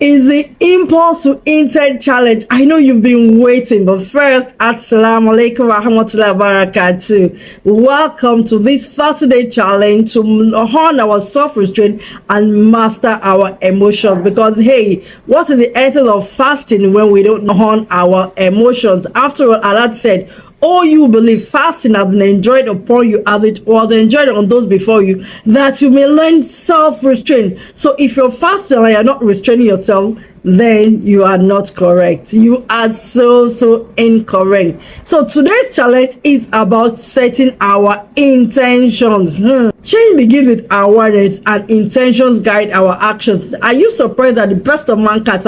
is the Impulse to Intent Challenge. I know you've been waiting, but first, Assalamu alaikum wa rahmatullahi wa barakatuh. Welcome to this 30-day challenge to hone our self-restraint and master our emotions. Because, hey, what is the essence of fasting when we don't hone our emotions? After all, Allah said, "Oh, you believe fasting has been enjoyed upon you as it was enjoyed on those before you, that you may learn self-restraint." So if you're fasting and you're not restraining yourself, then you are not correct. You are so incorrect. So today's challenge is about setting our intentions. Change begins with awareness, and intentions guide our actions. Are you surprised that the best of mankind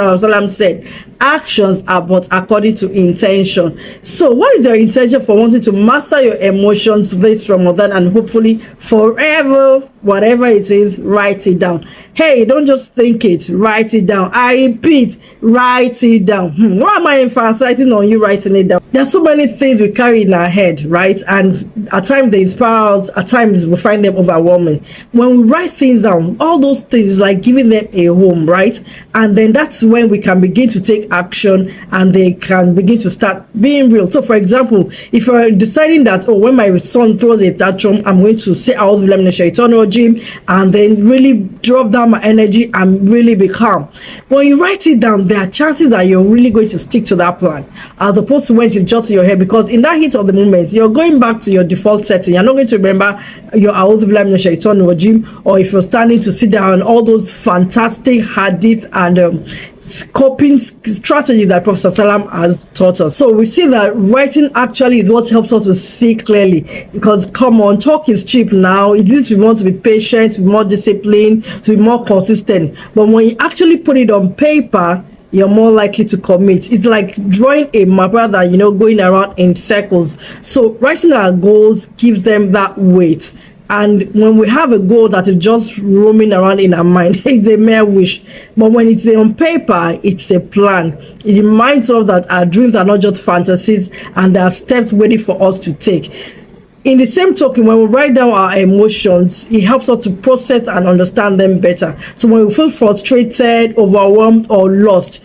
said actions are but according to intention? So what is your intention for wanting to master your emotions this Ramadan and hopefully forever? Whatever it is, write it down. Hey, don't just think it, write it down. I repeat, write it down. Why am I emphasizing on you writing it down? There's so many things we carry in our head, right? And at times they inspire us, at times we find them overwhelming. When we write things down, all those things like giving them a home, right? And then that's when we can begin to take action and they can begin to start being real. So for example, if you're deciding that, oh, when my son throws a tantrum, I'm going to say A'udhu billahi minash shaitanir rajim, and then really drop down my energy and really be calm. When you write it down, there are chances that you're really going to stick to that plan as opposed to when it's just in your head, because in that heat of the moment you're going back to your default setting. You're not going to remember your A'udhu billahi minash shaitanir rajim, or if you're standing to sit down, all those fantastic hadith and coping strategy that Prophet Salam has taught us. So we see that writing actually is what helps us to see clearly, because come on, talk is cheap now. It is, we want to be patient, to be more disciplined, to be more consistent, but when you actually put it on paper, you're more likely to commit. It's like drawing a map rather than, going around in circles. So writing our goals gives them that weight. And when we have a goal that is just roaming around in our mind, it's a mere wish. But when it's on paper, it's a plan. It reminds us that our dreams are not just fantasies, and there are steps waiting for us to take. In the same token, when we write down our emotions, it helps us to process and understand them better. So when we feel frustrated, overwhelmed, or lost,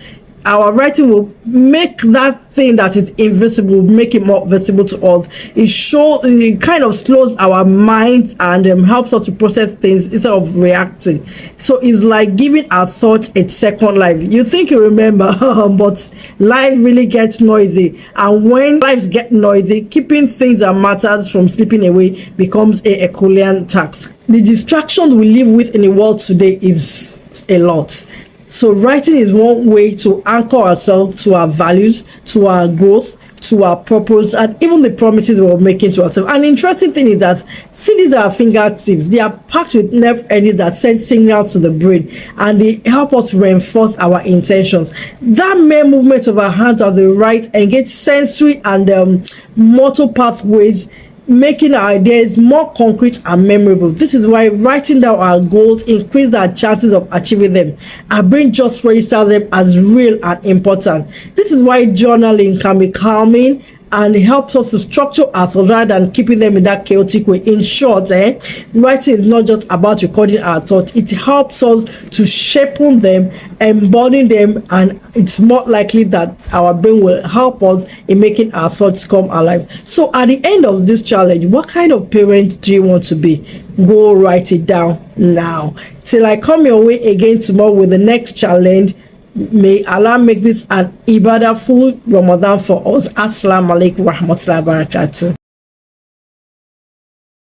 our writing will make that thing that is invisible, make it more visible to us. It kind of slows our minds and helps us to process things instead of reacting. So it's like giving our thoughts a second life. You think you remember, but life really gets noisy. And when lives get noisy, keeping things that matters from slipping away becomes a Herculean task. The distractions we live with in the world today is a lot. So writing is one way to anchor ourselves to our values, to our growth, to our purpose, and even the promises we're making to ourselves. And the interesting thing is that, see, these are our fingertips. They are packed with nerve endings that send signals to the brain, and they help us reinforce our intentions. That mere movement of our hands as they write engage sensory and motor pathways, making our ideas more concrete and memorable. This is why writing down our goals increases our chances of achieving them. Our brain just registers them as real and important. This is why journaling can be calming and it helps us to structure our thoughts rather than keeping them in that chaotic way. In short, writing is not just about recording our thoughts. It helps us to shape them, embody them, and it's more likely that our brain will help us in making our thoughts come alive. So at the end of this challenge, what kind of parent do you want to be? Go write it down now. Till I come your way again tomorrow with the next challenge, may Allah make this an ibadahful Ramadan for us. Assalamu alaikum wa rahmatullahi wa barakatuh.